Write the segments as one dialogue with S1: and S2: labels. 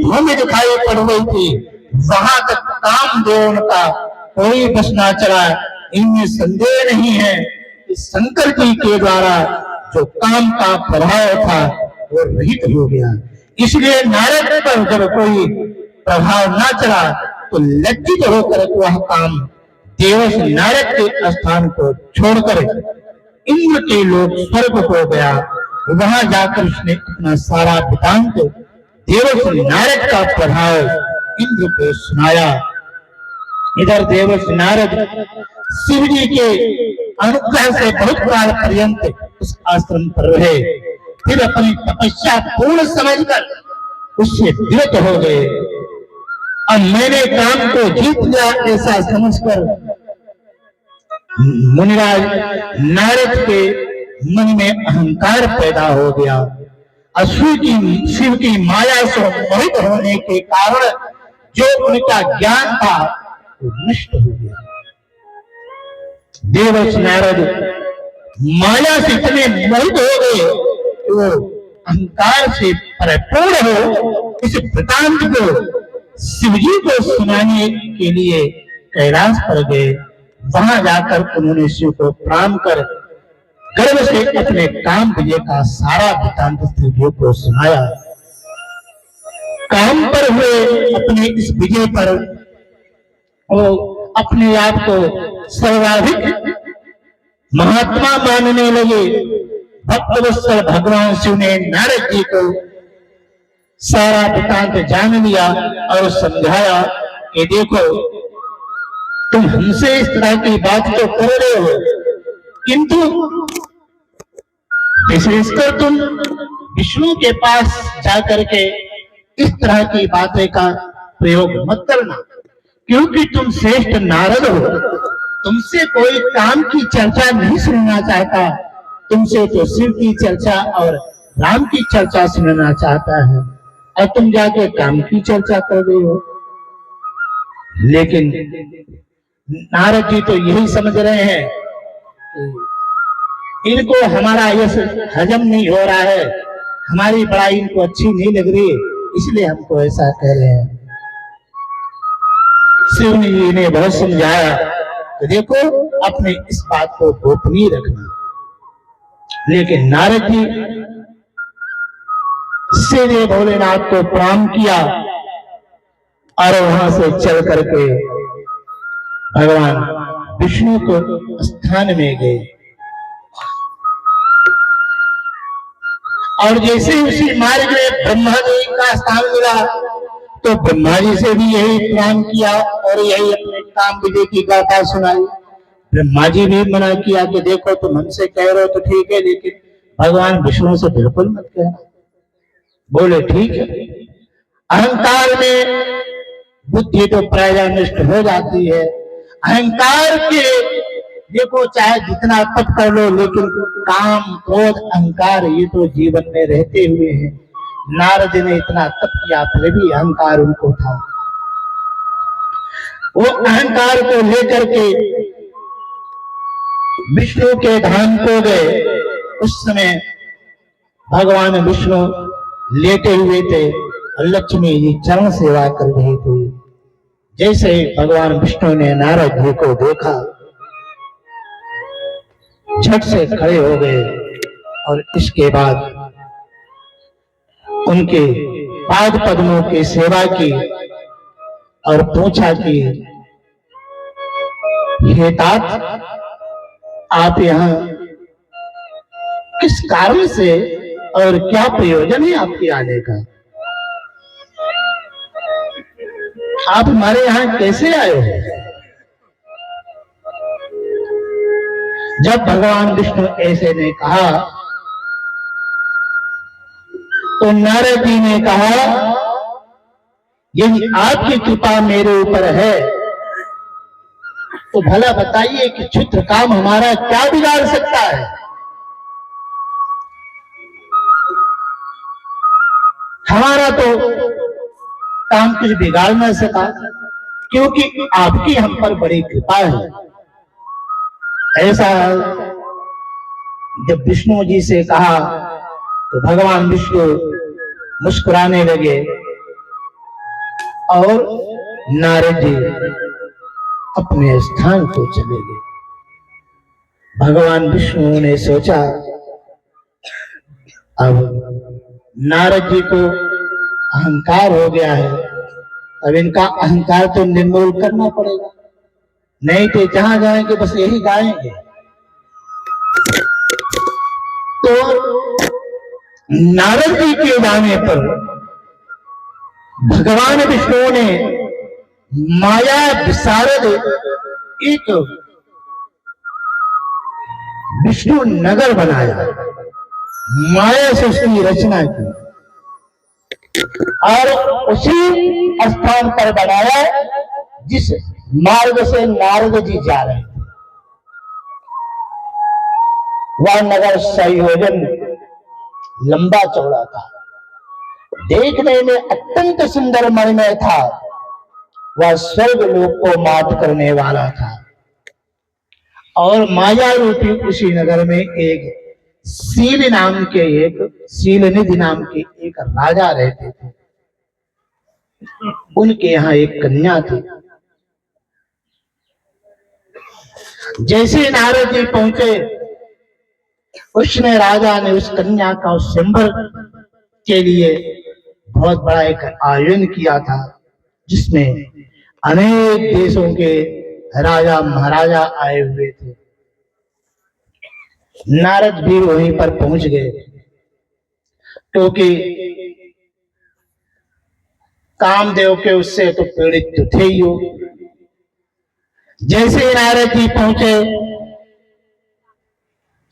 S1: भूमि दिखाई पड़ रही थी, वहां तक कामदेव का कोई बस ना चला। इनमें संदेह नहीं है कि शंकर जी के द्वारा जो काम का प्रभाव था वो रहित हो गया। इसलिए नारद पर जब कोई प्रभाव ना चला तो लज्जित होकर वह काम देवश नारद के स्थान को छोड़कर इंद्र के लोक स्वर्ग को गया। वहां जाकर उसने अपना सारा वृतांत देवश नारद का प्रभाव इंद्र को सुनाया। इधर देवश नारद शिव जी के अनुग्रह से बहुत काल पर्यंत उस आश्रम पर रहे, फिर अपनी तपस्या पूर्ण समझकर उससे विरत हो गए। अब मैंने काम को जीत लिया ऐसा समझकर मुनिराज नारद के मन में अहंकार पैदा हो गया। शिव की माया से मोहित होने के कारण जो उनका ज्ञान था वो नष्ट हो गया। देवश नारद माया से इतने मोहित हो गए कि वो अहंकार से परिपूर्ण हो इस वृतांत को शिवजी को सुनाने के लिए कैलाश पर गए। वहां जाकर उन्होंने शिव को प्रणाम कर गर्व से अपने काम विजय का सारा वृतांत शिवजी को सुनाया। काम पर हुए अपने इस विजय पर वो अपने आप को सर्वाधिक महात्मा मानने लगे। भक्तवत्सल भगवान शिव ने नारद जी को सारा वृतांत जान लिया और समझाया कि देखो तुम हमसे इस तरह की बात तो कर रहे हो, किंतु विशेषकर तुम विष्णु के पास जाकर के इस तरह की बातें का प्रयोग मत करना, क्योंकि तुम श्रेष्ठ नारद हो। तुमसे कोई काम की चर्चा नहीं सुनना चाहता, तुमसे तो शिव की चर्चा और राम की चर्चा सुनना चाहता है, और तुम जाके काम की चर्चा कर रहे हो। लेकिन नारद जी तो यही समझ रहे हैं इनको हमारा यश हजम नहीं हो रहा है, हमारी बड़ाई इनको अच्छी नहीं लग रही, इसलिए हमको ऐसा कह रहे हैं। शिव जी ने बहुत समझाया कि देखो अपने इस बात को गोपनीय रखना, लेकिन नारद जी सीधे भोलेनाथ को प्रणाम किया और वहां से चल करके भगवान विष्णु को स्थान में गए। और जैसे उसी मार्ग में ब्रह्मा जी का स्थान मिला तो ब्रह्मा जी से भी यही प्रणाम किया और यही अपने काम विजय की गाथा सुनाई। ब्रह्मा जी भी मना किया कि देखो तुम हमसे कह रहे हो तो ठीक है, लेकिन भगवान विष्णु से बिल्कुल मत कहना। बोले ठीक है। अहंकार में बुद्धि तो प्राय नष्ट हो जाती है। अहंकार के देखो चाहे जितना तप कर लो, लेकिन काम क्रोध अहंकार ये तो जीवन में रहते हुए हैं। नारद ने इतना तप किया फिर भी अहंकार उनको था। वो अहंकार को लेकर के विष्णु के धाम को गए। उस समय भगवान विष्णु लेटे हुए थे, लक्ष्मी जी चरण सेवा कर रही थी। जैसे भगवान विष्णु ने नारद जी को देखा, झट से खड़े हो गए और इसके बाद उनके पाद पद्मों की सेवा की और पूछा कि हे तात, आप यहाँ किस कारण से और क्या प्रयोजन है आपके आने का? आप हमारे यहाँ कैसे आए हो? जब भगवान विष्णु ऐसे ने कहा तो नारद जी ने कहा, यदि आपकी कृपा मेरे ऊपर है तो भला बताइए कि क्षुद्र काम हमारा क्या बिगाड़ सकता है? हमारा तो काम कुछ बिगाड़ ना सका, क्योंकि आपकी हम पर बड़ी कृपा है। ऐसा जब विष्णु जी से कहा तो भगवान विष्णु मुस्कुराने लगे और नारद जी अपने स्थान को चले गए। भगवान विष्णु ने सोचा अब नारद जी को अहंकार हो गया है, अब इनका अहंकार तो निर्मूल करना पड़ेगा, नहीं तो जहां जाएंगे बस यही गाएंगे। तो नारद जी के जाने पर भगवान विष्णु ने माया विशारद एक विष्णु नगर बनाया, माया से उसकी रचना की और उसी स्थान पर बनाया जिस मार्ग से नारद जी जा रहे थे। वह नगर संयोजन लंबा चौड़ा था, देखने में अत्यंत सुंदर मणिमय था। वह स्वर्ग लोक को मात करने वाला था और माया रूपी उसी नगर में एक शील नाम के एक शीलनिधि नाम के एक राजा रहते थे। उनके यहाँ एक कन्या थी। जैसे नारद जी पहुंचे, उसने राजा ने उस कन्या का स्वयंवर के लिए बहुत बड़ा एक आयोजन किया था, जिसमें अनेक देशों के राजा महाराजा आए हुए थे। नारद भी वहीं पर पहुंच गए, क्योंकि कामदेव के उससे तो पीड़ित तो थे ही हो। जैसे नारद जी पहुंचे,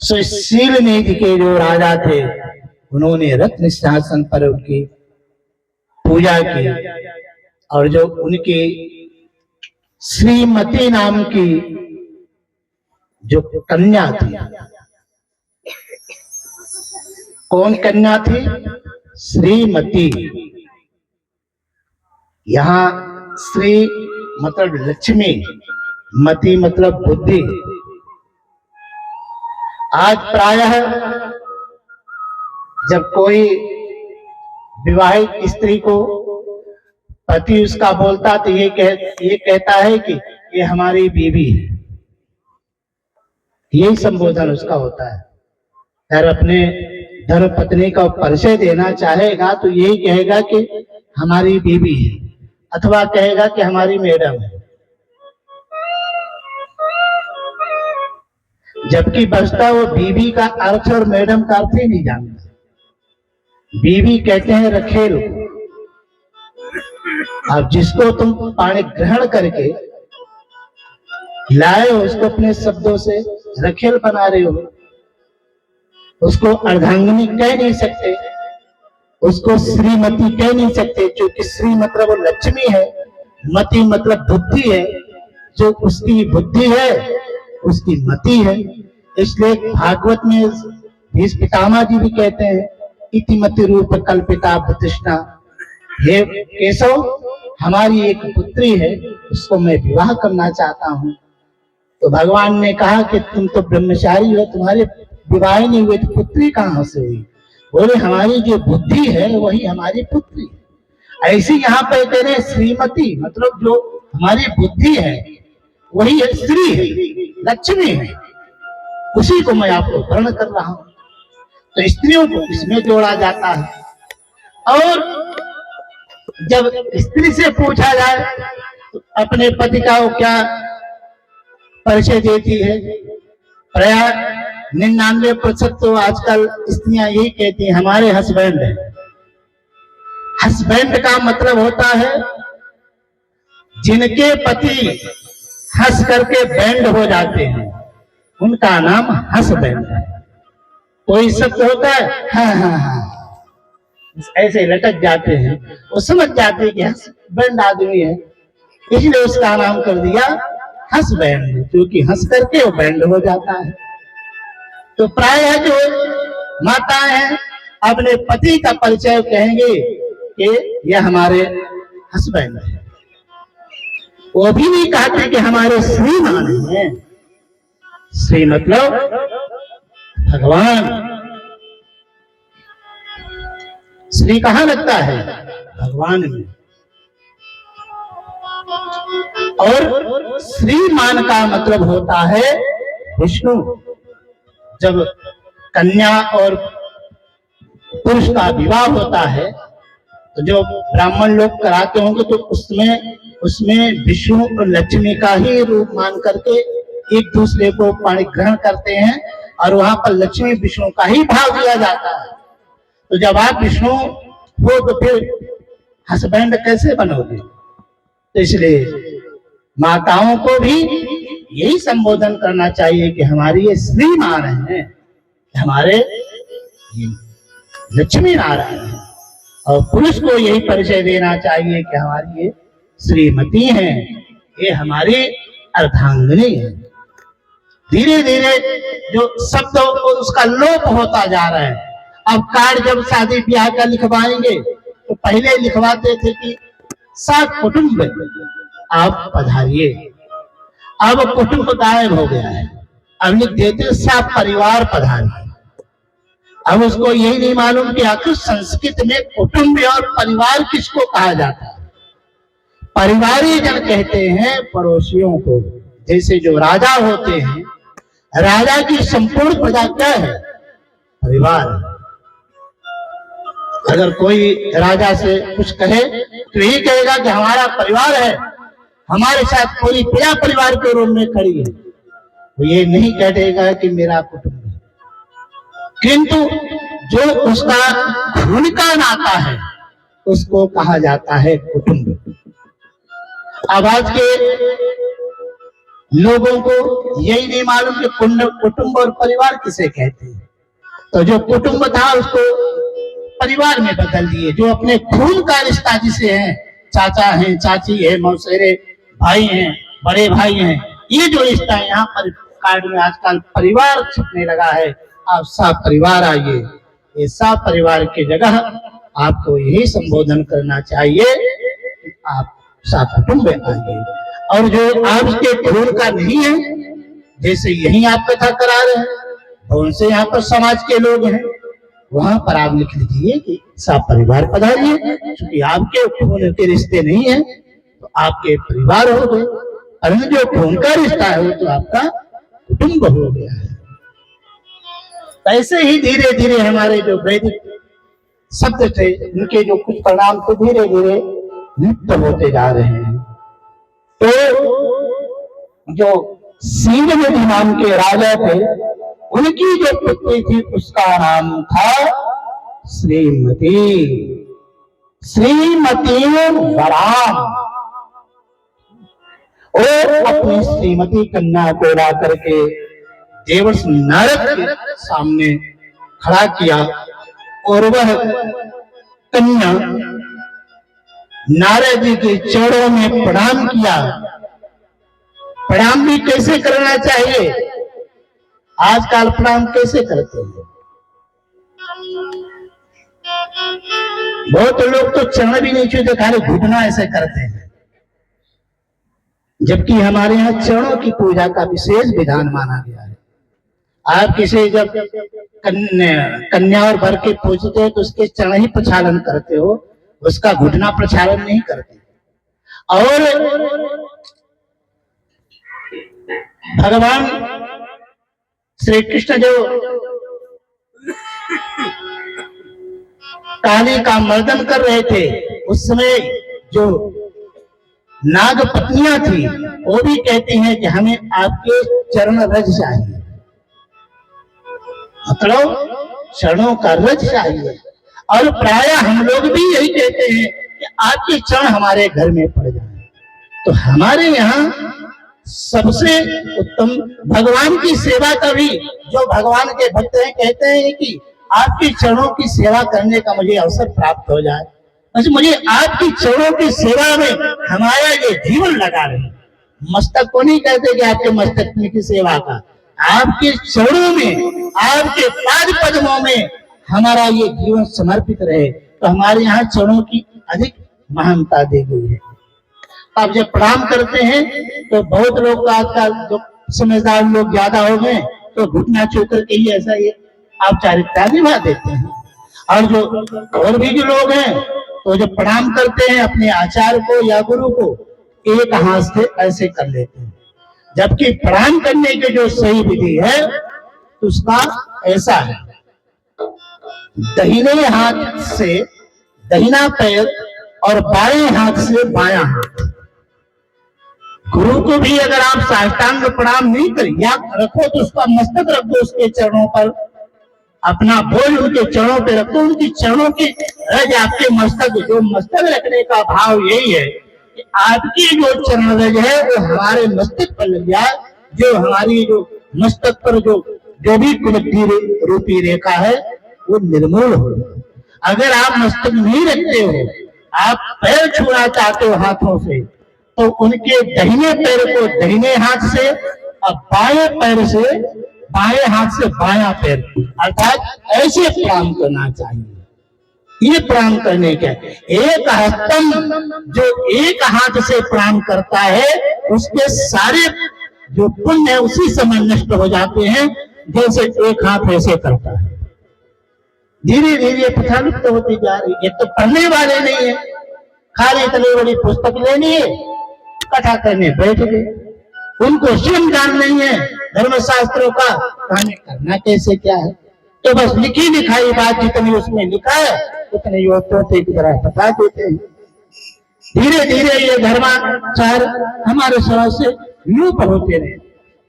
S1: शीलनिधि के जो राजा थे उन्होंने रत्न सिंहासन पर उनकी पूजा की और जो उनकी श्रीमती नाम की जो कन्या थी, कौन कन्या थी? श्रीमती। यहाँ श्री मतलब लक्ष्मी, मति मतलब बुद्धि। आज प्रायः जब कोई विवाहित स्त्री को पति उसका बोलता तो ये कहता है कि ये हमारी बीवी है, यही संबोधन उसका होता है। अगर अपने धर्म पत्नी का परिचय देना चाहेगा तो यही कहेगा कि हमारी बीवी है, अथवा कहेगा कि हमारी मैडम है। जबकि बचता वो बीवी का अर्थ और मैडम का अर्थ ही नहीं जानता। बीवी कहते हैं रखेल। अब जिसको तुम पाणी ग्रहण करके लाए हो उसको अपने शब्दों से रखेल बना रहे हो, उसको अर्धांगिनी कह नहीं सकते, उसको श्रीमती कह नहीं सकते, क्योंकि श्री मतलब वो लक्ष्मी है, मति मतलब बुद्धि है, जो उसकी बुद्धि है उसकी मति है। इसलिए भागवत में भीष्म पितामह जी भी कहते हैं इतिमति रूप कल्पिता प्रतिष्ठा, हे केशव हमारी एक पुत्री है, उसको मैं विवाह करना चाहता हूँ। तो भगवान ने कहा कि तुम तो ब्रह्मचारी हो, तुम्हारे विवाह नहीं हुए तो पुत्री कहाँ से हुई? बोले हमारी जो बुद्धि है वही हमारी पुत्री है। ऐसी यहाँ पे कह रहे श्रीमती मतलब जो हमारी बुद्धि है वही है, स्त्री है, लक्ष्मी है, उसी को मैं आपको वर्ण कर रहा हूं। तो स्त्रियों को इसमें जोड़ा जाता है। और जब स्त्री से पूछा जाए तो अपने पति का वो क्या परिचय देती है? प्राय 99% तो आजकल स्त्रियां यही कहती हैं हमारे हस्बैंड है। हस्बैंड का मतलब होता है जिनके पति हंस करके बैंड हो जाते हैं, उनका नाम हस्बैंड है। कोई शब्द होता है हाँ हाँ हाँ ऐसे लटक जाते हैं, वो समझ जाते हैं कि हस्बैंड आदमी है, इसलिए उसका नाम कर दिया हस्बैंड, क्योंकि हंस करके वो बैंड हो जाता है। तो प्राय जो माताएं हैं अपने पति का परिचय कहेंगे कि यह हमारे हस्बैंड है, वो भी नहीं कहते कि हमारे श्रीमान हैं। श्री मतलब भगवान। श्री कहाँ लगता है? भगवान में। और श्रीमान का मतलब होता है विष्णु। जब कन्या और पुरुष का विवाह होता है तो जो ब्राह्मण लोग कराते होंगे तो उसमें विष्णु और लक्ष्मी का ही रूप मान करके एक दूसरे को पाणी ग्रहण करते हैं और वहां पर लक्ष्मी विष्णु का ही भाव दिया जाता है। तो जब आप विष्णु हो तो फिर हस्बैंड कैसे बनोगे? तो इसलिए माताओं को भी यही संबोधन करना चाहिए कि हमारी ये श्रीमान है, हमारे लक्ष्मी नारायण है। और पुरुष को यही परिचय देना चाहिए कि हमारी ये श्रीमती है, ये हमारी अर्धांगिनी है। धीरे धीरे जो शब्द उसका लोप होता जा रहा है। अब कार्ड जब शादी ब्याह का लिखवाएंगे तो पहले लिखवाते थे कि सात कुटुंब आप पधारिए, अब कुटुंब गायब हो गया है। अब लिख देते सात परिवार पधारिए। अब उसको यही नहीं मालूम कि आखिर संस्कृत में कुटुंब और परिवार किसको कहा जाता है। परिवारी जन कहते हैं पड़ोसियों को। जैसे जो राजा होते हैं, राजा की संपूर्ण प्रजा क्या है? परिवार। अगर कोई राजा से कुछ कहे तो यही कहेगा कि हमारा परिवार है, हमारे साथ पूरी प्रजा परिवार के रूप में खड़ी है। वो ये नहीं कहेगा कि मेरा कुटुंब है। किंतु जो उसका खून का नाता है उसको कहा जाता है कुटुंब। अब आज के लोगों को यही नहीं मालूम कि कुटुंब और परिवार किसे कहते हैं। तो जो कुटुंब था उसको परिवार में बदल दिए। जो अपने खून का रिश्ता जिसे है, चाचा है, चाची है, मौसेरे भाई हैं, बड़े भाई हैं, ये जो रिश्ता है यहाँ पर कार्ड में आजकल परिवार छिपने लगा है। आप सब परिवार आइए। ये सब परिवार की जगह आपको यही संबोधन करना चाहिए कि आप सब कुटुंब आइए। और जो आपके खून का नहीं है, जैसे यही आप कथा करा रहे हैं, तो उनसे यहाँ पर समाज के लोग हैं, वहां पर आप लिख लीजिए कि सब परिवार पधारिए। क्योंकि आपके खून के रिश्ते नहीं है तो आपके परिवार हो गए, परंतु जो खून का रिश्ता है वो तो आपका कुटुंब हो गया है। ऐसे ही धीरे धीरे हमारे जो वैदिक शब्द थे उनके जो कुछ परिणाम थे धीरे धीरे लुप्त होते जा रहे हैं। तो जो सिंहनिधि नाम के राजा थे, उनकी जो पुत्री थी उसका नाम था श्रीमती। श्रीमती बराम। और अपनी श्रीमती कन्या को ला करके देवर्षि नारद के सामने खड़ा किया और वह कन्या नारद जी के चरणों में प्रणाम किया। प्रणाम भी कैसे करना चाहिए? आजकल प्रणाम कैसे करते हैं? बहुत लोग तो चरण भी नहीं छूते, खाली घुटना ऐसे करते हैं। जबकि हमारे यहाँ चरणों की पूजा का विशेष विधान माना गया है। आप किसी जब कन्या और वर के पूजते हो तो उसके चरण ही प्रक्षालन करते हो, उसका घुटना प्रक्षालन नहीं करते। और भगवान श्री कृष्ण जो काली का मर्दन कर रहे थे, उस समय जो नाग पत्नियां थी वो भी कहती हैं कि हमें आपके चरण रज चाहिए, मतलब चरणों का रज चाहिए। और प्राय हम लोग भी यही कहते हैं कि आपके चरण हमारे घर में पड़ जाए। तो हमारे यहाँ सबसे उत्तम भगवान की सेवा का भी, जो भगवान के भक्त हैं कहते हैं कि आपके चरणों की सेवा करने का मुझे अवसर प्राप्त हो जाए, मुझे आपकी चरणों की सेवा में हमारा ये जीवन लगा रहे। मस्तक को नहीं कहते कि आपके मस्तक की सेवा का, आपके चरणों में, आपके पाद पद्मों में हमारा ये जीवन समर्पित रहे। तो हमारे यहाँ चरणों की अधिक महानता दी गई है। अब जब प्रणाम करते हैं तो बहुत लोग आजकल जो समझदार लोग ज्यादा हो गए तो घुटना छू करके ही ऐसा ये औपचारिकता निभा देते हैं। और जो और भी जो लोग हैं तो जब प्रणाम करते हैं अपने आचार्य को या गुरु को एक हाथ से ऐसे कर लेते हैं, जबकि प्रणाम करने की जो सही विधि है उसका ऐसा है, दाहिने हाथ से दाहिना पैर और बाएं हाथ से बायां हाथ। गुरु को भी अगर आप साष्टांग प्रणाम नहीं करें या रखो तो उसका मस्तक रख दो उसके चरणों पर, अपना बोल उनके चरणों पे रख दो, उनके चरणों के रज आपके मस्तक, जो मस्तक रखने का भाव यही है कि आपकी जो चरण रज है वो हमारे मस्तक पर लग जाए, जो हमारी जो मस्तक पर जो भी कुलब्धि रूपी रेखा है वो निर्मूल हो। अगर आप मस्तक नहीं रखते हो, आप पैर छूना चाहते हो हाथों से, तो उनके दाहिने पैर को दाहिने हाथ से और बाएं पैर से बाएं हाथ से बायां पैर, अर्थात ऐसे प्रणाम करना चाहिए। ये प्रणाम करने के एक हस्तम, जो एक हाथ से प्रणाम करता है उसके सारे जो पुण्य है उसी समय नष्ट हो जाते हैं, जैसे एक हाथ ऐसे करता है। धीरे धीरे प्रथा लुप्त होती जा रही है। तो पढ़ने वाले नहीं है, खाली इतनी बड़ी पुस्तक लेनी है, कथा करने बैठ गए, उनको स्वयं ज्ञान नहीं है धर्म शास्त्रों का, हमें करना कैसे क्या है, तो बस लिखी लिखाई बात जितनी उसमें लिखा है उतनी वो तोते की तरह बता देते हैं। धीरे धीरे ये धर्माचार हमारे समाज से लुप्त होते रहे।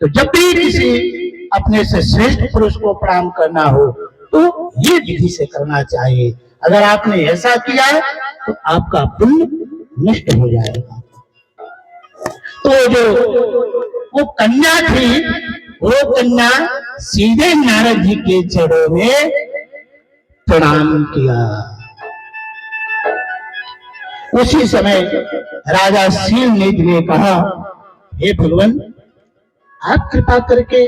S1: तो जब भी किसी अपने से श्रेष्ठ पुरुष को प्रणाम करना हो तो ये विधि से करना चाहिए। अगर आपने ऐसा किया तो आपका पुण्य नष्ट हो जाएगा। तो जो वो कन्या थी, वो कन्या सीधे नारद जी के चरणों में प्रणाम किया। उसी समय राजा शीलनिधि ने कहा, हे भगवान, आप कृपा करके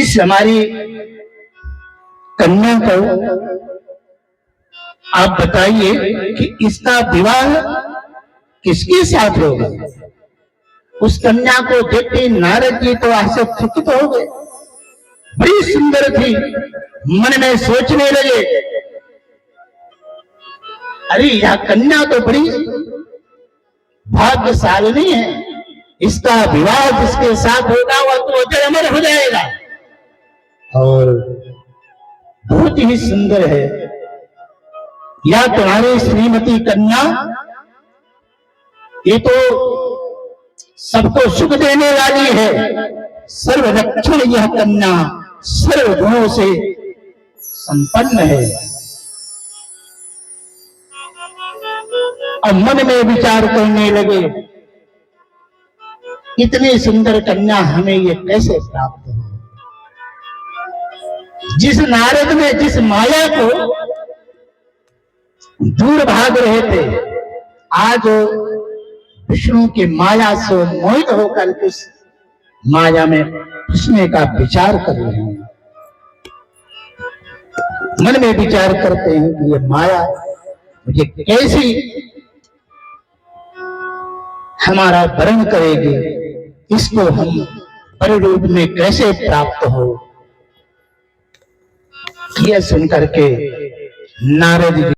S1: इस हमारी कन्या को आप बताइए कि इसका विवाह किसके साथ होगा। उस कन्या को देखते नारद जी तो आश्चर्यचकित हो गए, बड़ी सुंदर थी। मन में सोचने लगे, अरे यह कन्या तो बड़ी भाग्यशालिनी है, इसका विवाह जिसके साथ होगा वह तो अजर अमर हो जाएगा और बहुत ही सुंदर है। या तुम्हारी श्रीमती कन्या, ये तो सबको सुख देने वाली है, सर्वरक्षण यह कन्या सर्व गुणों से संपन्न है। और मन में विचार करने लगे, इतनी सुंदर कन्या हमें ये कैसे प्राप्त हो। जिस नारद ने जिस माया को दूर भाग रहे थे, आज विष्णु की माया से मोहित होकर उस माया में फंसने का विचार कर रहे हैं। मन में विचार करते हैं कि ये माया मुझे कैसी हमारा वर्ण करेगी, इसको हम परिरूप में कैसे प्राप्त हो। यह सुनकर के नारद जी